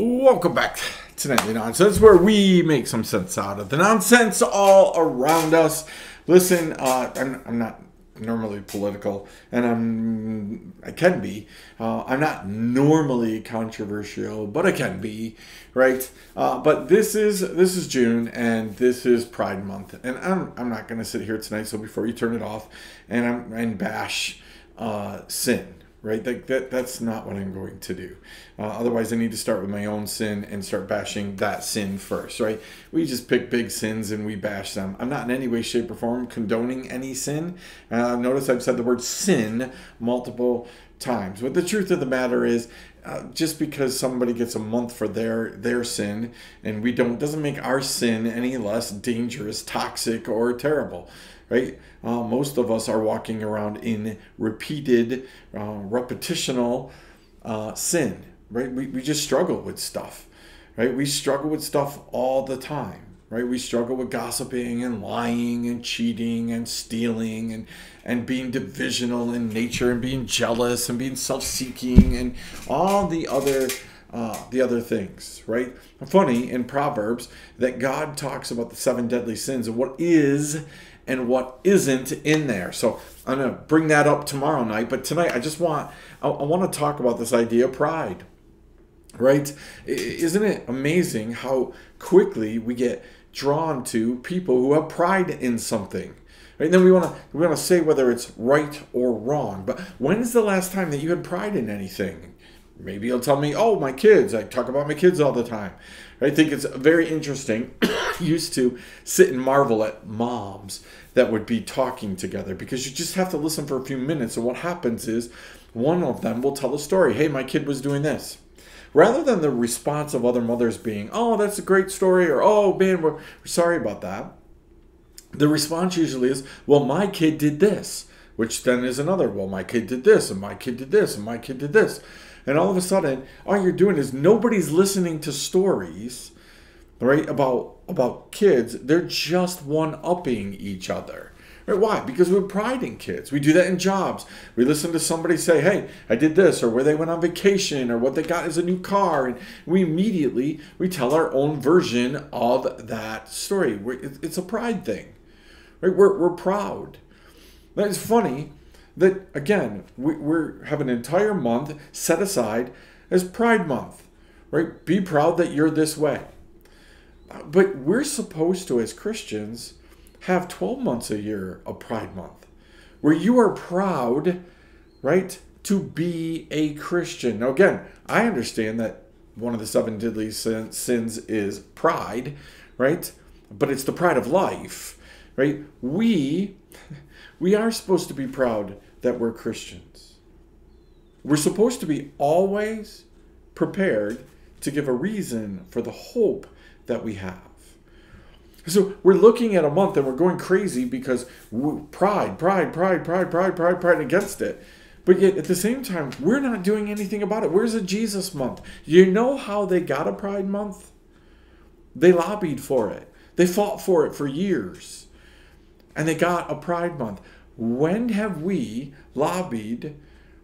Welcome back to Nightly Nonsense, where we make some sense out of the nonsense all around us. Listen, I'm not normally political, and I can be. I'm not normally controversial, but I can be, right? But this is June, and this is Pride Month, and I'm not going to sit here tonight. So before you turn it off, and bash sin. Right, that's not what I'm going to do. Otherwise, I need to start with my own sin and start bashing that sin first. Right? We just pick big sins and we bash them. I'm not in any way, shape, or form condoning any sin. Notice I've said the word sin multiple times. But the truth of the matter is, just because somebody gets a month for their sin and we don't, doesn't make our sin any less dangerous, toxic, or terrible. Right? Most of us are walking around in repeated, repetitional sin. Right? We just struggle with stuff. Right? We struggle with stuff all the time. Right? We struggle with gossiping and lying and cheating and stealing and being divisional in nature and being jealous and being self-seeking and all the other things, right? Funny in Proverbs that God talks about the 7 deadly sins and what is and what isn't in there. So I'm going to bring that up tomorrow night. But tonight I want to talk about this idea of pride, right? Isn't it amazing how quickly we get drawn to people who have pride in something? Right? And then we want to say whether it's right or wrong. But when is the last time that you had pride in anything? Maybe you'll tell me, oh, my kids. I talk about my kids all the time. I think it's very interesting. Used to sit and marvel at moms that would be talking together because you just have to listen for a few minutes. And what happens is one of them will tell a story. Hey, my kid was doing this. Rather than the response of other mothers being, oh, that's a great story, or oh, man, we're sorry about that. The response usually is, well, my kid did this, which then is another, well, my kid did this, and my kid did this, and my kid did this. And all of a sudden, all you're doing is nobody's listening to stories, right, about kids. They're just one-upping each other. Right? Why? Because we have pride in kids. We do that in jobs. We listen to somebody say, hey, I did this, or where they went on vacation, or what they got is a new car. And we immediately tell our own version of that story. It's a pride thing. Right? We're proud. It's funny that, again, we're have an entire month set aside as Pride Month. Right? Be proud that you're this way. But we're supposed to, as Christians, have 12 months a year of Pride Month, where you are proud, right, to be a Christian. Now, again, I understand that one of the 7 deadly sins is pride, right? But it's the pride of life, right? We are supposed to be proud that we're Christians. We're supposed to be always prepared to give a reason for the hope that we have. So we're looking at a month and we're going crazy because pride against it. But yet at the same time, we're not doing anything about it. Where's a Jesus month? You know how they got a Pride Month? They lobbied for it. They fought for it for years. And they got a Pride Month. When have we lobbied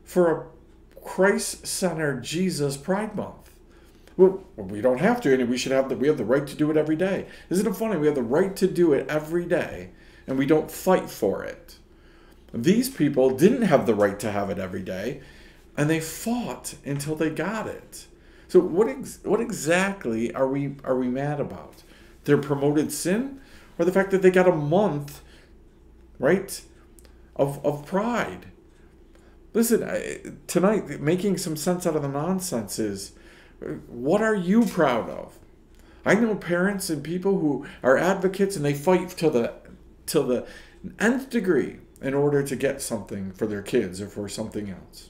for a Christ-centered Jesus Pride Month? Well, we don't have to, and we have the right to do it every day. Isn't it funny? We have the right to do it every day, and we don't fight for it. These people didn't have the right to have it every day, and they fought until they got it. So what exactly are we mad about? Their promoted sin, or the fact that they got a month, right, of pride? Listen, tonight, making some sense out of the nonsense is, what are you proud of? I know parents and people who are advocates and they fight till the nth degree in order to get something for their kids or for something else.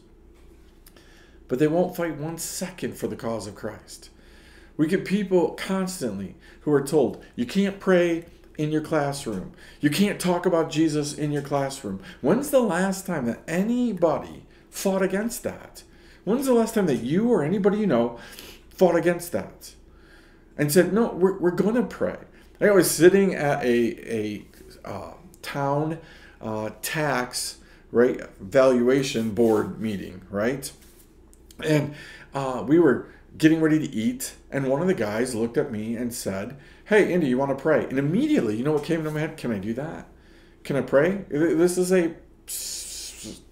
But they won't fight 1 second for the cause of Christ. We get people constantly who are told, you can't pray in your classroom. You can't talk about Jesus in your classroom. When's the last time that anybody fought against that? When's the last time that you or anybody you know fought against that and said, no, we're going to pray? I was sitting at a town tax, right, valuation board meeting, right? And we were getting ready to eat, and one of the guys looked at me and said, "Hey, Andy, you want to pray?" And immediately, you know what came into my head? Can I do that? Can I pray? This is a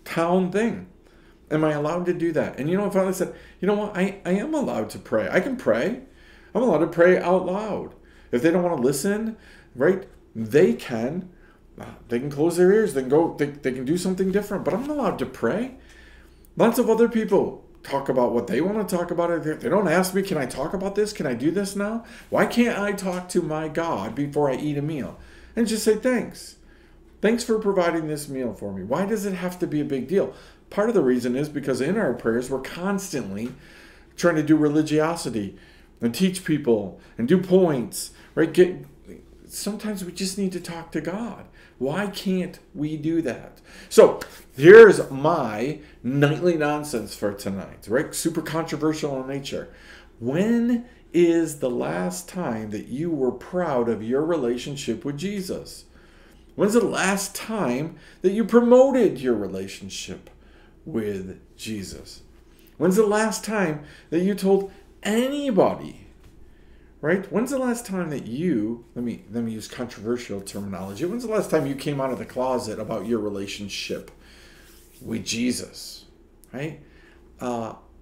town thing. Am I allowed to do that? And you know, I finally said, you know what? I am allowed to pray. I can pray. I'm allowed to pray out loud. If they don't want to listen, right, they can. They can close their ears. They can go. They can do something different. But I'm allowed to pray. Lots of other people talk about what they want to talk about. They don't ask me, can I talk about this? Can I do this now? Why can't I talk to my God before I eat a meal? And just say thanks. Thanks for providing this meal for me. Why does it have to be a big deal? Part of the reason is because in our prayers, we're constantly trying to do religiosity and teach people and do points, right? Sometimes we just need to talk to God. Why can't we do that? So here's my nightly nonsense for tonight, right? Super controversial in nature. When is the last time that you were proud of your relationship with Jesus? When's the last time that you promoted your relationship with Jesus? When's the last time that you told anybody, right? When's the last time that you, let me use controversial terminology. When's the last time you came out of the closet about your relationship with Jesus, right?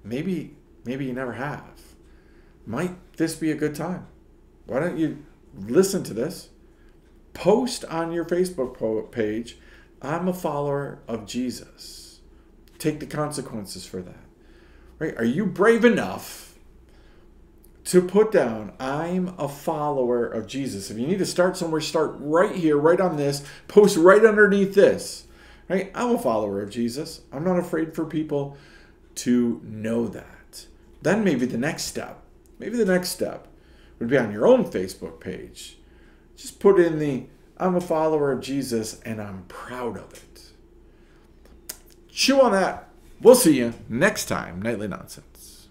Maybe you never have. Might this be a good time? Why don't you listen to this? Post on your Facebook page, I'm a follower of Jesus. Take the consequences for that. Right? Are you brave enough to put down, I'm a follower of Jesus? If you need to start somewhere, start right here, right on this. Post right underneath this. Right? I'm a follower of Jesus. I'm not afraid for people to know that. Then maybe the next step would be on your own Facebook page. Just put in the, I'm a follower of Jesus and I'm proud of it. Chew on that. We'll see you next time. Nightly Nonsense.